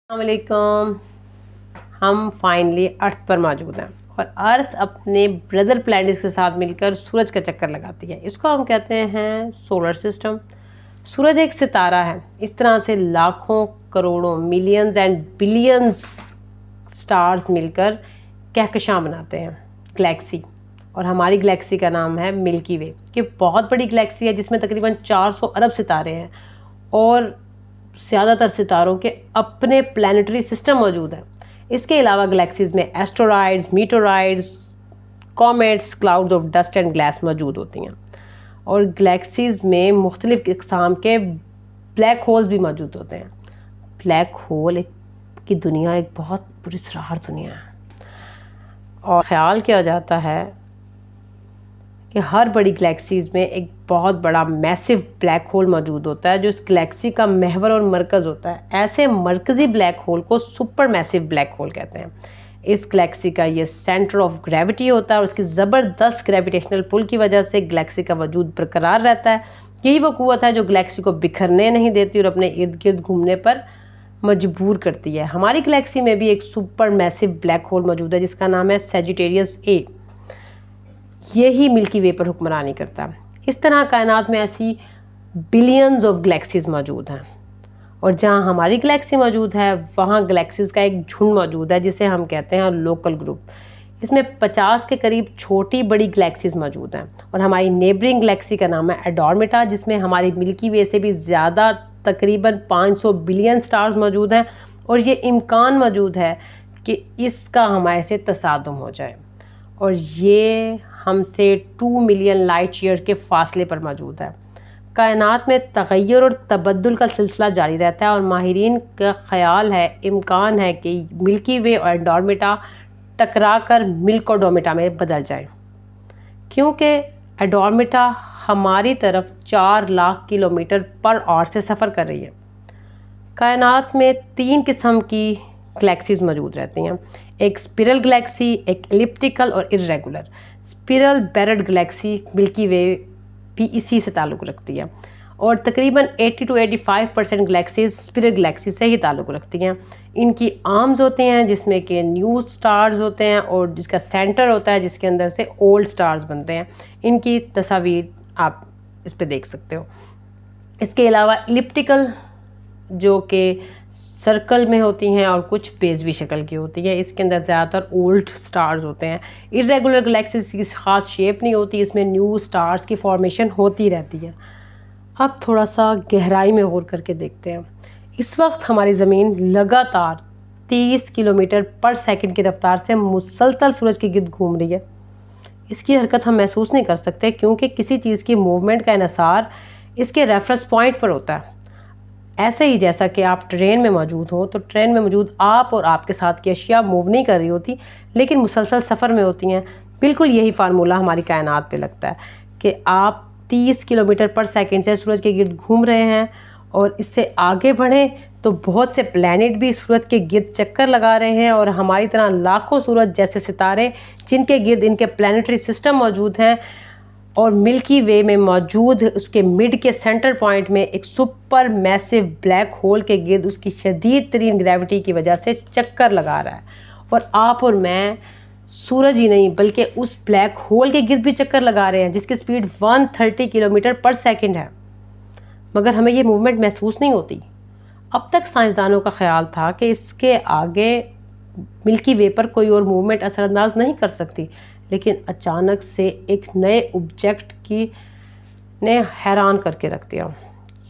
अस्सलामुअलैकुम। हम फाइनली अर्थ पर मौजूद हैं और अर्थ अपने ब्रदर प्लैनेट्स के साथ मिलकर सूरज का चक्कर लगाती है। इसको हम कहते हैं सोलर सिस्टम। सूरज एक सितारा है। इस तरह से लाखों करोड़ों मिलियंस एंड बिलियंस स्टार्स मिलकर कहकशां बनाते हैं गैलेक्सी, और हमारी गैलेक्सी का नाम है मिल्की वे। कि बहुत बड़ी गैलेक्सी है जिसमें तकरीबन 400 अरब सितारे हैं और ज़्यादातर सितारों के अपने प्लानिटरी सिस्टम मौजूद हैं। इसके अलावा गैलेक्सीज़ में asteroids, meteoroids, comets, clouds of dust and gas मौजूद होती हैं। और गैलेक्सीज़ में मुख्तलिफ़ किस्म के ब्लैक होल्स भी मौजूद होते हैं। ब्लैक होल की दुनिया एक बहुत पुरस्रार दुनिया है, और ख्याल किया जाता है कि हर बड़ी गैलेक्सीज़ में एक बहुत बड़ा मैसिव ब्लैक होल मौजूद होता है जो इस गैलेक्सी का महवर और मरकज़ होता है। ऐसे मरकज़ी ब्लैक होल को सुपर मैसिव ब्लैक होल कहते हैं। इस गैलेक्सी का ये सेंटर ऑफ ग्रेविटी होता है और उसकी ज़बरदस्त ग्रेविटेशनल पुल की वजह से गैलेक्सी का वजूद बरकरार रहता है। यही वो क़ुव्वत है जो गैलेक्सी को बिखरने नहीं देती और अपने इर्द गिर्द घूमने पर मजबूर करती है। हमारी गैलेक्सी में भी एक सुपर मैसिव ब्लैक होल मौजूद है जिसका नाम है सजिटेरियस ए। यही मिल्की वे पर हुक्मरानी करता है। इस तरह कायनात में ऐसी बिलियंस ऑफ गैलेक्सीज़ मौजूद हैं, और जहाँ हमारी गैलेक्सी मौजूद है वहाँ गैलेक्सीज़ का एक झुंड मौजूद है जिसे हम कहते हैं लोकल ग्रुप। इसमें 50 के करीब छोटी बड़ी गैलेक्सीज़ मौजूद हैं, और हमारी नेबरिंग गैलेक्सी का नाम है एंड्रोमेडा जिसमें हमारी मिल्की वे से भी ज़्यादा तकरीबन 500 बिलियन स्टार्स मौजूद हैं। और ये इम्कान मौजूद है कि इसका हमारे से तसादुम हो जाए, और ये हमसे 2 मिलियन लाइट ईयर के फासले पर मौजूद है। कायनात में तग़य्युर और तबद्दुल का सिलसिला जारी रहता है, और माहिरीन का ख़याल है, इम्कान है कि मिल्की वे और एंड्रोमेडा टकरा कर मिल्कोडोमेटा में बदल जाए, क्योंकि एंड्रोमेडा हमारी तरफ 4 लाख किलोमीटर पर आवर से सफ़र कर रही है। कायनात में 3 किस्म की गैलेक्सीज़ मौजूद रहती हैं, एक स्पिरल गैलेक्सी, एक एलिप्टिकल और irregular. Spiral barred Galaxy milky वे भी इसी से ताल्लुक़ रखती है, और तकरीबन 80 to 85% गैलेक्सीज स्पिरल गैलेक्सी से ही ताल्लुक़ रखती हैं। इनकी आर्म्स होते हैं जिसमें कि न्यू स्टार्स होते हैं, और जिसका सेंटर होता है जिसके अंदर से ओल्ड स्टार्स बनते हैं। इनकी तस्वीर आप इस पे देख सकते हो। इसके अलावा एलिप्टिकल जो कि सर्कल में होती हैं और कुछ बेजवी शक्ल की होती है, इसके अंदर ज़्यादातर ओल्ड स्टार्स होते हैं। इर्रेगुलर गैलेक्सीज़ की ख़ास शेप नहीं होती, इसमें न्यू स्टार्स की फॉर्मेशन होती रहती है। अब थोड़ा सा गहराई में गौर करके देखते हैं। इस वक्त हमारी ज़मीन लगातार 30 किलोमीटर पर सेकंड की रफ्तार से मुसलसल सूरज के गिर्द घूम रही है। इसकी हरकत हम महसूस नहीं कर सकते क्योंकि किसी चीज़ की मूवमेंट का इन्हिसार इसके रेफरेंस पॉइंट पर होता है। ऐसे ही जैसा कि आप ट्रेन में मौजूद हो तो ट्रेन में मौजूद आप और आपके साथ की अशिया मूव नहीं कर रही होती लेकिन मुसलसल सफ़र में होती हैं। बिल्कुल यही फार्मूला हमारी कायनात पे लगता है कि आप 30 किलोमीटर पर सेकंड से सूरज के गिर्द घूम रहे हैं, और इससे आगे बढ़ें तो बहुत से प्लैनेट भी सूरज के गिर्द चक्कर लगा रहे हैं, और हमारी तरह लाखों सूरज जैसे सितारे जिनके गिर्द इनके प्लैनेटरी सिस्टम मौजूद हैं। और मिल्की वे में मौजूद उसके मिड के सेंटर पॉइंट में एक सुपर मैसिव ब्लैक होल के गिर्द उसकी शदीद तरीन ग्रेविटी की वजह से चक्कर लगा रहा है, और आप और मैं सूरज ही नहीं बल्कि उस ब्लैक होल के गिर्द भी चक्कर लगा रहे हैं जिसकी स्पीड 130 किलोमीटर पर सेकंड है, मगर हमें ये मूवमेंट महसूस नहीं होती। अब तक साइंसदानों का ख्याल था कि इसके आगे मिल्की वे पर कोई और मूवमेंट असरअंदाज नहीं कर सकती, लेकिन अचानक से एक नए ऑब्जेक्ट की ने हैरान करके रख दिया।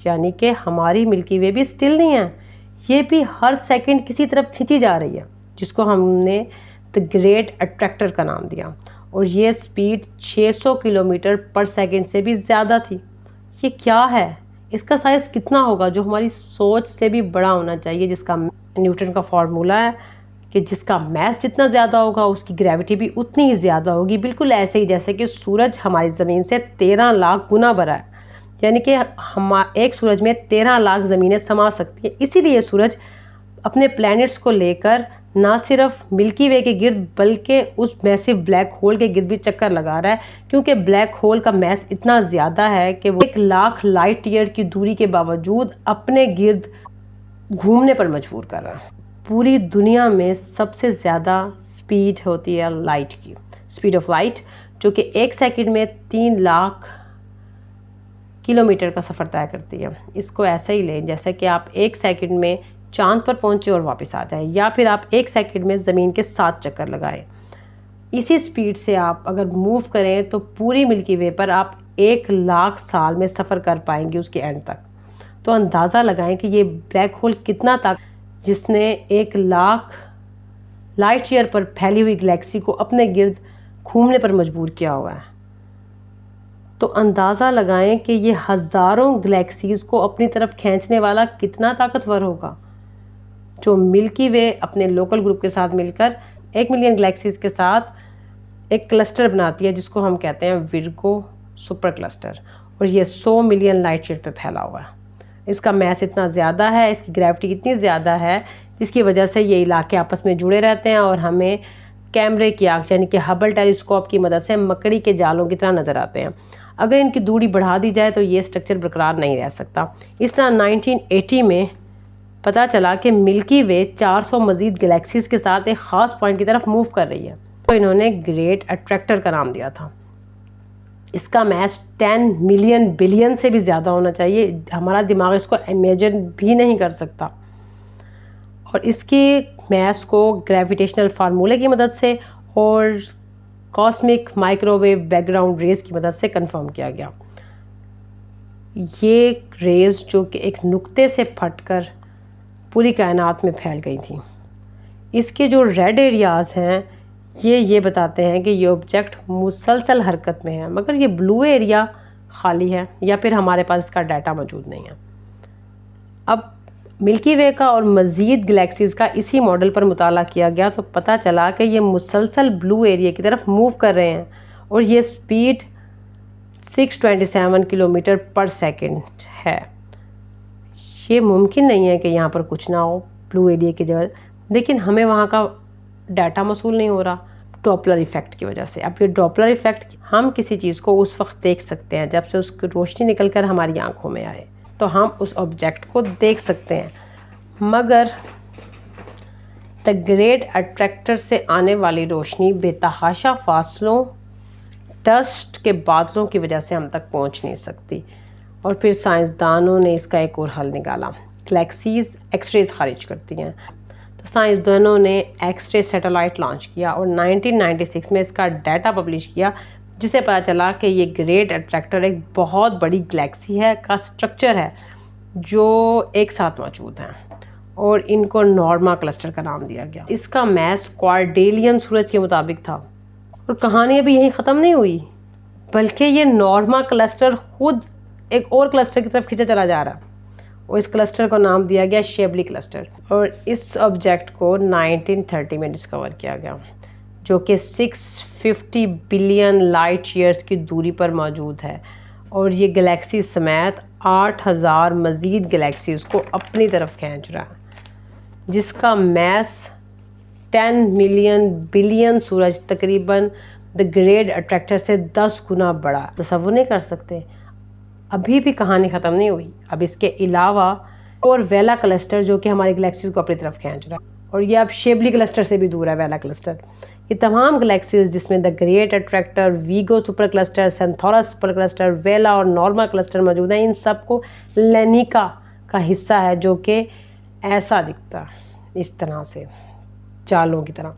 यानी कि हमारी मिल्की वे भी स्टिल नहीं है, ये भी हर सेकंड किसी तरफ खींची जा रही है, जिसको हमने द ग्रेट अट्रैक्टर का नाम दिया, और ये स्पीड 600 किलोमीटर पर सेकंड से भी ज़्यादा थी। ये क्या है? इसका साइज़ कितना होगा जो हमारी सोच से भी बड़ा होना चाहिए, जिसका न्यूटन का फार्मूला है कि जिसका मैस जितना ज़्यादा होगा उसकी ग्रेविटी भी उतनी ही ज़्यादा होगी। बिल्कुल ऐसे ही जैसे कि सूरज हमारी ज़मीन से 13 लाख गुना बड़ा है, यानी कि हम एक सूरज में 13 लाख ज़मीनें समा सकती हैं। इसीलिए सूरज अपने प्लैनेट्स को लेकर ना सिर्फ मिल्की वे के गिर्द बल्कि उस मैसिव ब्लैक होल के गिर्द भी चक्कर लगा रहा है, क्योंकि ब्लैक होल का मैस इतना ज़्यादा है कि वो 1 लाख लाइट ईयर की दूरी के बावजूद अपने गिर्द घूमने पर मजबूर कर रहा है। पूरी दुनिया में सबसे ज़्यादा स्पीड होती है लाइट की, स्पीड ऑफ लाइट, जो कि 1 सेकंड में 3 लाख किलोमीटर का सफ़र तय करती है। इसको ऐसा ही लें जैसे कि आप 1 सेकंड में चांद पर पहुंचे और वापस आ जाएं, या फिर आप 1 सेकंड में ज़मीन के 7 चक्कर लगाएं। इसी स्पीड से आप अगर मूव करें तो पूरी मिल्की वे पर आप 1 लाख साल में सफ़र कर पाएंगे उसके एंड तक। तो अंदाज़ा लगाएं कि ये ब्लैक होल कितना था जिसने 1 लाख लाइट ईयर पर फैली हुई गैलेक्सी को अपने गिर्द घूमने पर मजबूर किया हुआ है। तो अंदाज़ा लगाएं कि ये हज़ारों गैलेक्सीज़ को अपनी तरफ खींचने वाला कितना ताकतवर होगा, जो मिल्की वे अपने लोकल ग्रुप के साथ मिलकर 1 मिलियन गैलेक्सीज़ के साथ एक क्लस्टर बनाती है जिसको हम कहते हैं विर्गो सुपर क्लस्टर, और ये 100 मिलियन लाइट ईयर पे फैला हुआ है। इसका मैस इतना ज़्यादा है, इसकी ग्रेविटी इतनी ज़्यादा है, जिसकी वजह से ये इलाके आपस में जुड़े रहते हैं और हमें कैमरे की आँख यानी कि हबल टेलीस्कोप की मदद से मकड़ी के जालों की तरह नज़र आते हैं। अगर इनकी दूरी बढ़ा दी जाए तो ये स्ट्रक्चर बरकरार नहीं रह सकता। इस तरह 1980 में पता चला कि मिल्की वे 400 मज़ीद गैलेक्सीज़ के साथ एक ख़ास पॉइंट की तरफ मूव कर रही है, तो इन्होंने ग्रेट अट्रैक्टर का नाम दिया था। इसका मैस 10 मिलियन बिलियन से भी ज़्यादा होना चाहिए, हमारा दिमाग इसको इमेजिन भी नहीं कर सकता। और इसके मैस को ग्रेविटेशनल फार्मूले की मदद से और कॉस्मिक माइक्रोवेव बैकग्राउंड रेज की मदद से कंफर्म किया गया। ये रेज जो कि एक नुक्ते से फटकर पूरी कायनात में फैल गई थी। इसके जो रेड एरियाज़ हैं ये बताते हैं कि ये ऑब्जेक्ट मुसलसल हरकत में है, मगर ये ब्लू एरिया खाली है या फिर हमारे पास इसका डाटा मौजूद नहीं है। अब मिल्की वे का और मज़ीद गैलेक्सीज़ का इसी मॉडल पर मुताला किया गया तो पता चला कि ये मुसलसल ब्लू एरिया की तरफ मूव कर रहे हैं और ये स्पीड 627 किलोमीटर पर सेकंड है। ये मुमकिन नहीं है कि यहाँ पर कुछ ना हो ब्लू एरिया की जगह, लेकिन हमें वहाँ का डाटा मौसूल नहीं हो रहा डॉपलर इफ़ेक्ट की वजह से। अब ये डॉपलर इफ़ेक्ट, हम किसी चीज़ को उस वक्त देख सकते हैं जब से उसकी रोशनी निकल कर हमारी आँखों में आए, तो हम उस ऑब्जेक्ट को देख सकते हैं, मगर द ग्रेट अट्रैक्टर से आने वाली रोशनी बेतहाशा फासलों डस्ट के बादलों की वजह से हम तक पहुंच नहीं सकती। और फिर साइंसदानों ने इसका एक और हल निकाला। गैलेक्सीज़ एक्सरेज खारिज करती हैं, तो साइंसदानों ने एक्सरे सैटेलाइट लॉन्च किया और 1996 में इसका डाटा पब्लिश किया, जिसे पता चला कि ये ग्रेट अट्रैक्टर एक बहुत बड़ी गैलेक्सी है का स्ट्रक्चर है जो एक साथ मौजूद हैं और इनको नॉर्मा क्लस्टर का नाम दिया गया। इसका मैस क्वाड्रेलियन सूरज के मुताबिक था। और कहानी अभी यहीं ख़त्म नहीं हुई, बल्कि ये नॉर्मा क्लस्टर खुद एक और क्लस्टर की तरफ खींचा चला जा रहा है और इस क्लस्टर को नाम दिया गया शेबली क्लस्टर। और इस ऑब्जेक्ट को 1930 में डिस्कवर किया गया, जो कि 650 बिलियन लाइट ईयर्स की दूरी पर मौजूद है और ये गैलेक्सी समेत 8000 मज़ीद गैलेक्सीज़ को अपनी तरफ खींच रहा है, जिसका मैस 10 मिलियन बिलियन सूरज तकरीबन द ग्रेट अट्रैक्टर से 10 गुना बड़ा। तसव्वुर नहीं कर सकते। अभी भी कहानी ख़त्म नहीं हुई। अब इसके अलावा और वेला क्लस्टर जो कि हमारी गैलेक्सीज़ को अपनी तरफ खींच रहा है, और ये अब शेबली क्लस्टर से भी दूर है वेला क्लस्टर। ये तमाम गैलेक्सीज़ जिसमें the great attractor, Virgo supercluster, Centaurus supercluster, Vela और नॉर्मा क्लस्टर मौजूद हैं, इन सबको लेनिका का हिस्सा है, जो कि ऐसा दिखता है इस तरह से जालों की तरह।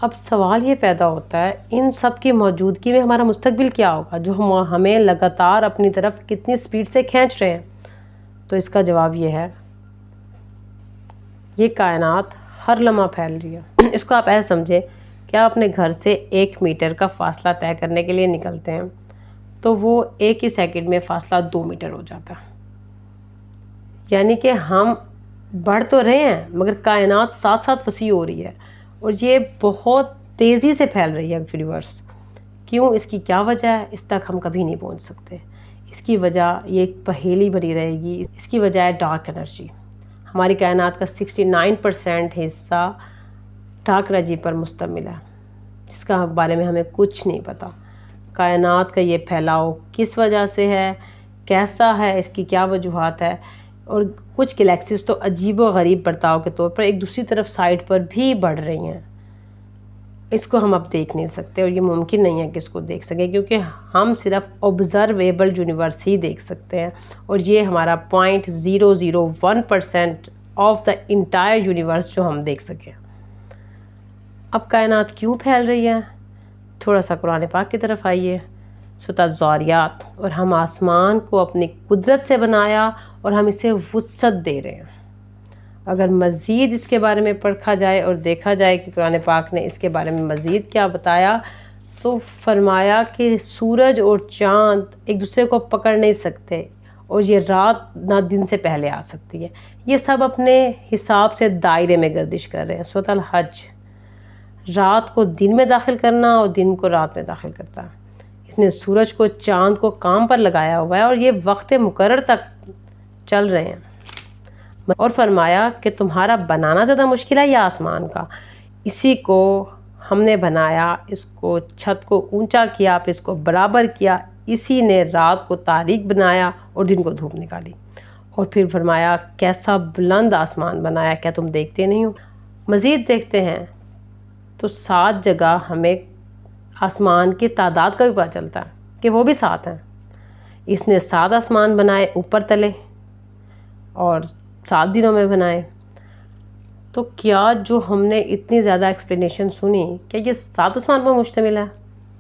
अब सवाल ये पैदा होता है, इन सब की मौजूदगी में हमारा मुस्तकबिल क्या होगा, जो हम हमें लगातार अपनी तरफ कितनी स्पीड से खींच रहे हैं। तो इसका जवाब ये है, ये कायनात हर लम्हा फैल रही है। इसको आप ऐसे समझें कि आप अपने घर से 1 मीटर का फासला तय करने के लिए निकलते हैं, तो वो 1 ही सेकंड में फासला 2 मीटर हो जाता है। यानी कि हम बढ़ तो रहे हैं मगर कायनात साथ साथ वसी हो रही है और ये बहुत तेज़ी से फैल रही है यूनिवर्स। क्यों, इसकी क्या वजह है, इस तक हम कभी नहीं पहुंच सकते। इसकी वजह ये एक पहेली बनी रहेगी। इसकी वजह है डार्क एनर्जी। हमारी कायनात का 69% हिस्सा डार्क एनर्जी पर मुश्तमिल है, जिसका बारे में हमें कुछ नहीं पता। कायनात का ये फैलाव किस वजह से है, कैसा है, इसकी क्या वजूहात है, और कुछ गैलेक्सीज तो अजीबो-गरीब बर्ताव के तौर पर एक दूसरी तरफ साइड पर भी बढ़ रही हैं। इसको हम अब देख नहीं सकते और ये मुमकिन नहीं है कि इसको देख सकें, क्योंकि हम सिर्फ ऑब्जर्वेबल यूनिवर्स ही देख सकते हैं और ये हमारा 0.001% ऑफ द इंटायर यूनिवर्स जो हम देख सकें। अब कायनात क्यों फैल रही है? थोड़ा सा कुरान पाक की तरफ आइए, सूरह ज़ारियात। और हम आसमान को अपनी कुदरत से बनाया और हम इसे वुसअत दे रहे हैं। अगर मज़ीद इसके बारे में पढ़ा जाए और देखा जाए कि कुरान पाक ने इसके बारे में मज़ीद क्या बताया, तो फरमाया कि सूरज और चाँद एक दूसरे को पकड़ नहीं सकते और ये रात ना दिन से पहले आ सकती है। ये सब अपने हिसाब से दायरे में गर्दिश कर रहे हैं। सूरह अल हज, रात को दिन में दाखिल करना और दिन को रात में दाखिल करता है। इसने सूरज को चाँद को काम पर लगाया हुआ है और ये वक्त मुकर्रर तक चल रहे हैं। और फरमाया कि तुम्हारा बनाना ज़्यादा मुश्किल है या आसमान का? इसी को हमने बनाया, इसको छत को ऊंचा किया, फिर इसको बराबर किया। इसी ने रात को तारीक बनाया और दिन को धूप निकाली। और फिर फरमाया कैसा बुलंद आसमान बनाया, क्या तुम देखते नहीं हो? मज़ीद देखते हैं तो 7 जगह हमें आसमान की तादाद का भी पता चलता है कि वो भी 7 हैं। इसने 7 आसमान बनाए ऊपर तले और 7 दिनों में बनाए। तो क्या जो हमने इतनी ज़्यादा एक्सप्लेनेशन सुनी, क्या ये 7 आसमान पर मुश्तमिल है?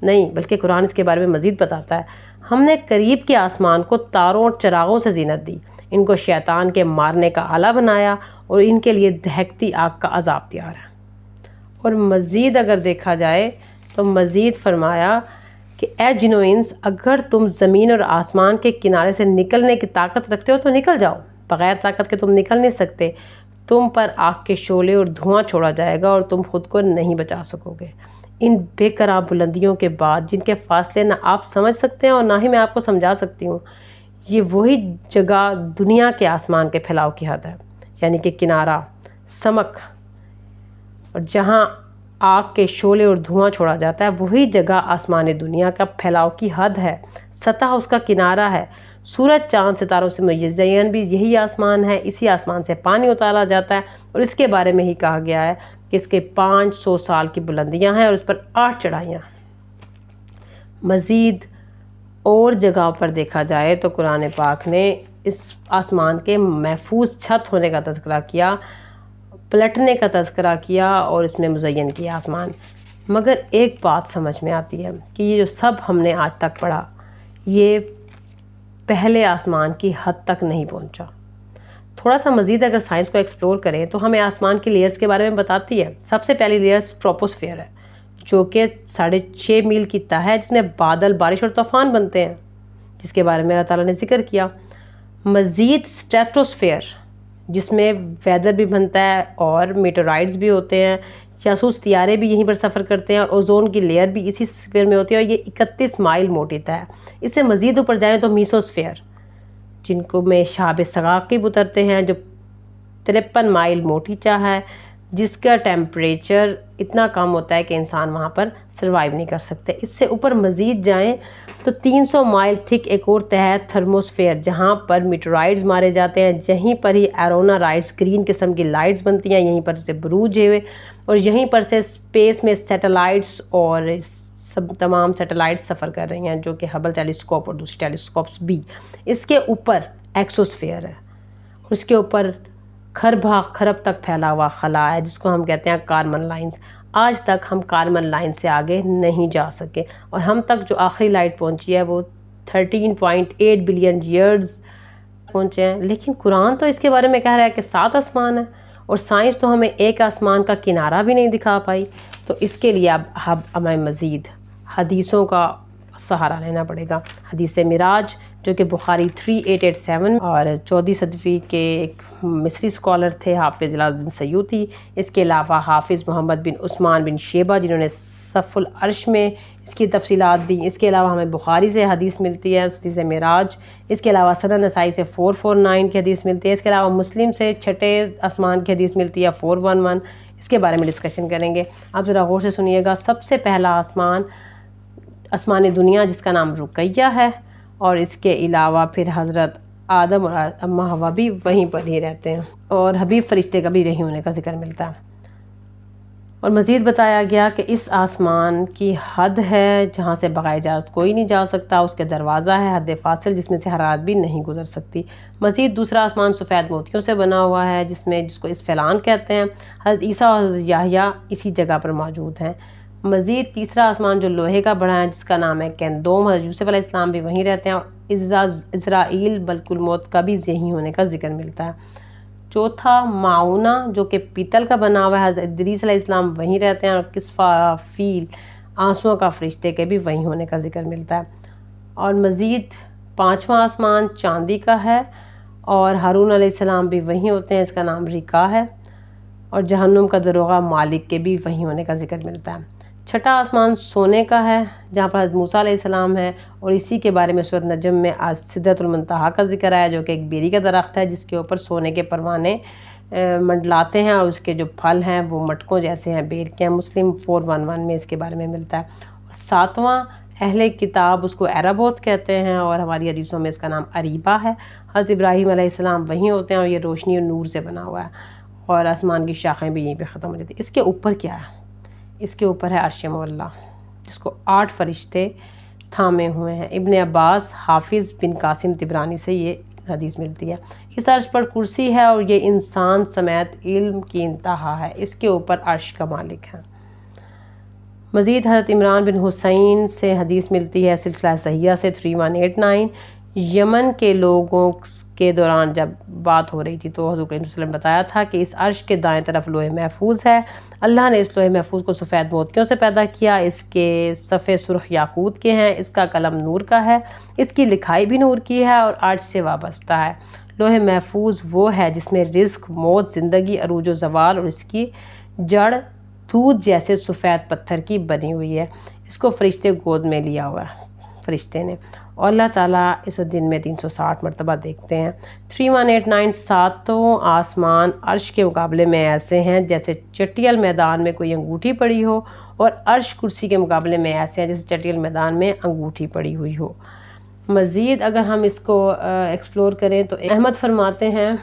नहीं, बल्कि कुरान इसके बारे में मज़ीद बताता है। हमने करीब के आसमान को तारों और चिरागों से जीनत दी, इनको शैतान के मारने का आला बनाया और इनके लिए दहकती आग का अजाब तैयार है। और मज़ीद अगर देखा जाए तो मज़ीद फरमाया कि ए जिनोइंस, अगर तुम ज़मीन और आसमान के किनारे से निकलने की ताकत रखते हो तो निकल जाओ। बग़ैर ताकत के तुम निकल नहीं सकते। तुम पर आग के शोले और धुआं छोड़ा जाएगा और तुम खुद को नहीं बचा सकोगे। इन बेकरार बुलंदियों के बाद जिनके फासले ना आप समझ सकते हैं और ना ही मैं आपको समझा सकती हूँ, ये वही जगह दुनिया के आसमान के फैलाव की हद है, यानी कि किनारा, समक, और जहाँ आग के शोले और धुआं छोड़ा जाता है वही जगह आसमान दुनिया का फैलाव की हद है, सतह उसका किनारा है। सूरज, चाँद, सितारों से मुज़य्यन भी यही आसमान है। इसी आसमान से पानी उतारा जाता है और इसके बारे में ही कहा गया है कि इसके 500 साल की बुलंदियां हैं और उस पर 8 चढ़ाइयाँ। मज़ीद और जगह पर देखा जाए तो कुरान पाक ने इस आसमान के महफूज छत होने का तज़किरा किया, पलटने का तज़किरा किया और इसमें मुज़य्यन किया आसमान। मगर एक बात समझ में आती है कि ये जो सब हमने आज तक पढ़ा, ये पहले आसमान की हद तक नहीं पहुंचा। थोड़ा सा मज़ीद अगर साइंस को एक्सप्लोर करें तो हमें आसमान की लेयर्स के बारे में बताती है। सबसे पहली लेयर ट्रोपोस्फेयर है, जो कि 6.5 मील की तह है, जिसमें बादल, बारिश और तूफ़ान बनते हैं, जिसके बारे में अल्लाह ताला ने जिक्र किया। मज़ीद स्ट्रेटोस्फेयर, जिसमें वेदर भी बनता है और मीटोराइड्स भी होते हैं, जासूस तियारे भी यहीं पर सफ़र करते हैं और ओजोन की लेयर भी इसी स्फीयर में होती है और ये 31 माइल मोटी है। इससे मज़ीद ऊपर जाएँ तो मीसोस्फेयर, जिनको में शाब सगाकिब उतरते हैं, जो 53 माइल मोटी चाह है, जिसका टेम्परेचर इतना कम होता है कि इंसान वहाँ पर सर्वाइव नहीं कर सकते। इससे ऊपर मज़ीद जाएँ तो 300 माइल थिक एक और तह है, थर्मोस्फेयर, जहाँ पर मीटोराइड्स मारे जाते हैं। यहीं पर ही एरोना राइट्स, ग्रीन किस्म की लाइट्स बनती हैं, यहीं पर से बुरूज हुए और यहीं पर से स्पेस में सैटेलाइट्स और सब तमाम सैटेलाइट्स सफ़र कर रही हैं, जो कि हबल टेलीस्कोप और दूसरी टेलीस्कोप्स भी। इसके ऊपर एक्सोस्फेयर है, उसके ऊपर खरब तक फैला हुआ खला है, जिसको हम कहते हैं कार्बन लाइंस। आज तक हम कार्बन लाइन से आगे नहीं जा सके और हम तक जो आखिरी लाइट पहुंची है वो 13.8 बिलियन ईयर्स पहुंचे हैं। लेकिन कुरान तो इसके बारे में कह रहा है कि 7 आसमान है और साइंस तो हमें एक आसमान का किनारा भी नहीं दिखा पाई। तो इसके लिए अब हमें मज़ीद हदीसों का सहारा लेना पड़ेगा। हदीस मिराज, जो कि बुखारी 3887 और 14वीं सदी के एक मिस्री स्कॉलर थे हाफिज़ जलालुद्दीन सयूती। इसके अलावा हाफिज़ मोहम्मद बिन उस्मान बिन शेबा, जिन्होंने सफ़ुल अर्श में इसकी तफसीलात दी। इसके अलावा हमें बुखारी से हदीस मिलती है हदीस मिराज। इसके अलावा सनद नसाई से 449 की हदीस मिलती है। इसके अलावा मुस्लिम से 6ठे आसमान की हदीस मिलती है 411। इसके बारे में डिस्कशन करेंगे। आप ज़रा गौर से सुनिएगा। सबसे पहला आसमान दुनिया, जिसका नाम रुकैया है, और इसके अलावा फिर हज़रत आदम और अम्मा हवा भी वहीं पर ही रहते हैं, और हबीब फरिश्ते का भी रही होने का जिक्र मिलता है। और मज़ीद बताया गया कि इस आसमान की हद है जहाँ से बग़ैर इजाज़त कोई नहीं जा सकता, उसके दरवाज़ा है हद फासिल जिसमें से हरारत भी नहीं गुजर सकती। मज़ीद दूसरा आसमान सफ़ेद मोतियों से बना हुआ है जिसको इस्फ़लान कहते हैं। हज़रत ईसा और हज़रत याहया इसी जगह पर मौजूद हैं। मज़ीद तीसरा आसमान जो लोहे का बना है जिसका नाम है कैंदोम, हज़रत यूसुफ़ अलैहिस्सलाम भी वहीं रहते हैं, और इज़राइल मलकुल मौत का भी यहीं होने का जिक्र मिलता है। चौथा माउना जो कि पीतल का बना हुआ है, हज़रत इदरीस अलैहिस्सलाम वहीं रहते हैं, और किस्फाफील आंसुओं का फरिश्ते के भी वहीं होने का जिक्र मिलता है। और मज़ीद पाँचवा आसमान चांदी का है, और हारून अलैहिस्सलाम भी वहीं होते हैं, इसका नाम रिका है। और जहन्नुम का दरोगा मालिक के भी वहीं होने का जिक्र मिलता है। छठा आसमान सोने का है जहाँ पर हज़रत मूसा अलैहिस्सलाम है, और इसी के बारे में सूरत नजम में आज सिदरतुल मुंतहा का जिक्र आया जो कि एक बेरी का दरख्त है जिसके ऊपर सोने के परवाने मंडलाते हैं, और उसके जो फल हैं वो मटकों जैसे हैं, बेर के हैं। मुस्लिम 411 में इसके बारे में मिलता है। सातवां अहले किताब उसको एराबोत कहते हैं, और हमारी हदीसों में इसका नाम अरीबा है। हज़रत इब्राहीम अलैहिस्सलाम वहीं होते हैं, और ये रोशनी और नूर से बना हुआ है, और आसमान की शाखें भी यहीं पे ख़त्म हो जाती है। इसके ऊपर क्या है? इसके ऊपर है अर्श मौला जिसको 8 फरिश्ते थामे हुए हैं। इब्न अब्बास, हाफिज़ बिन कासिम तिबरानी से ये हदीस मिलती है। इस अर्श पर कुर्सी है, और ये इंसान समेत इल्म की इंतहा है। इसके ऊपर अर्श का मालिक है। मज़ीद हज़रत इमरान बिन हुसैन से हदीस मिलती है सिलसिला सहिया से 3189। यमन के लोगों के दौरान जब बात हो रही थी तो हुज़ूर करीम सल्लल्लाहु अलैहि वसल्लम बताया था कि इस अर्श के दाएं तरफ लोहे महफूज है। अल्लाह ने इस लोहे महफूज को सफ़ेद मोतियों से पैदा किया। इसके सफ़े सुर्ख याकूत के हैं, इसका कलम नूर का है, इसकी लिखाई भी नूर की है, और अर्श से वाबस्ता है। लोहे महफूज वो है जिसमें रिज़्क़, मौत, ज़िंदगी, अरूज व ज़वाल, और इसकी जड़ दूध जैसे सफ़ेद पत्थर की बनी हुई है। इसको फरिश्ते गोद में लिया हुआ है फरिश्ते ने, और अल्लाह ताला इस दिन में 360 मरतबा देखते हैं। 3189 सातों आसमान अर्श के मुकाबले में ऐसे हैं जैसे चटियल मैदान में कोई अंगूठी पड़ी हो, और अर्श कुर्सी के मुकाबले में ऐसे हैं जैसे चटियल मैदान में अंगूठी पड़ी हुई हो। मज़ीद अगर हम इसको एक्सप्लोर करें तो अहमद फरमाते हैं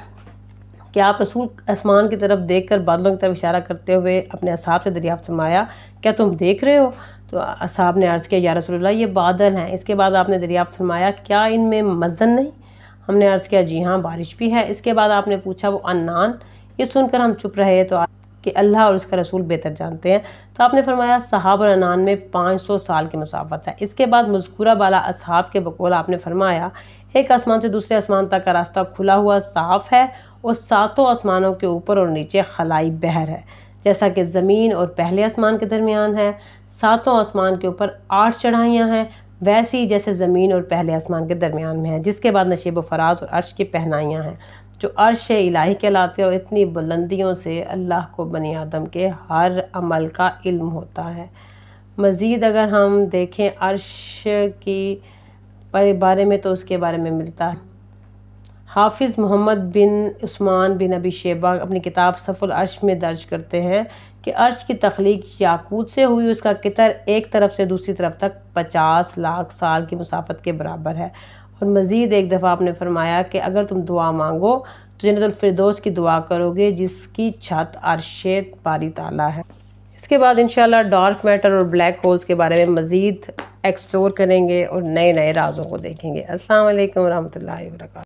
कि आप रसूल आसमान की तरफ देखकर बादलों की तरफ इशारा करते हुए अपने असहाब से दरियाफ्त फरमाया, क्या तुम देख रहे हो? तो असहाब ने अर्ज़ किया, या रसूलल्लाह ये बादल हैं। इसके बाद आपने दरियाफ्त फरमाया, क्या इनमें मज़न नहीं? हमने अर्ज़ किया, जी हाँ बारिश भी है। इसके बाद आपने पूछा, वो अन्नान? ये सुनकर हम चुप रहे तो कि अल्लाह और उसका रसूल बेहतर जानते हैं। तो आपने फरमाया, सहाब और अन्नान में 500 साल की मुसाफत है। इसके बाद मज़कूरा बाला असहाब के बकौल आपने फरमाया, एक आसमान से दूसरे आसमान तक का रास्ता खुला हुआ साफ़ है, और सातों आसमानों के ऊपर और नीचे खलाई बहर है, जैसा कि ज़मीन और पहले आसमान के दरमियान है। सातों आसमान के ऊपर 8 चढ़ाइयाँ हैं, वैसी जैसे ज़मीन और पहले आसमान के दरमियान में है। जिसके बाद नशीब व फराज और अर्श की पहनाइयाँ हैं जो अर्श इलाही कहलाते हैं, और इतनी बुलंदियों से अल्लाह को बनी आदम के हर अमल का इल्म होता है। मज़ीद अगर हम देखें अर्श की बारे में तो उसके बारे में मिलता है। हाफिज़ मोहम्मद बिन उस्मान बिन अबी शेबा अपनी किताब सफ़ुल अर्श में दर्ज करते हैं कि अर्श की तख्लीक याकूत से हुई, उसका कितर एक तरफ से दूसरी तरफ तक 50 लाख साल की मुसाफत के बराबर है। और मज़ीद एक दफ़ा आपने फरमाया कि अगर तुम दुआ मांगो तो जन्नतुल फिरदौस की दुआ करोगे जिसकी छत अर्शे बारी ताला है। इसके बाद इंशाल्लाह डार्क मैटर और ब्लैक होल्स के बारे में मज़ीद एक्सप्लोर करेंगे और नए नए राज़ों को देखेंगे। अस्सलाम वालेकुम रहमतुल्लाहि व बरकातहू।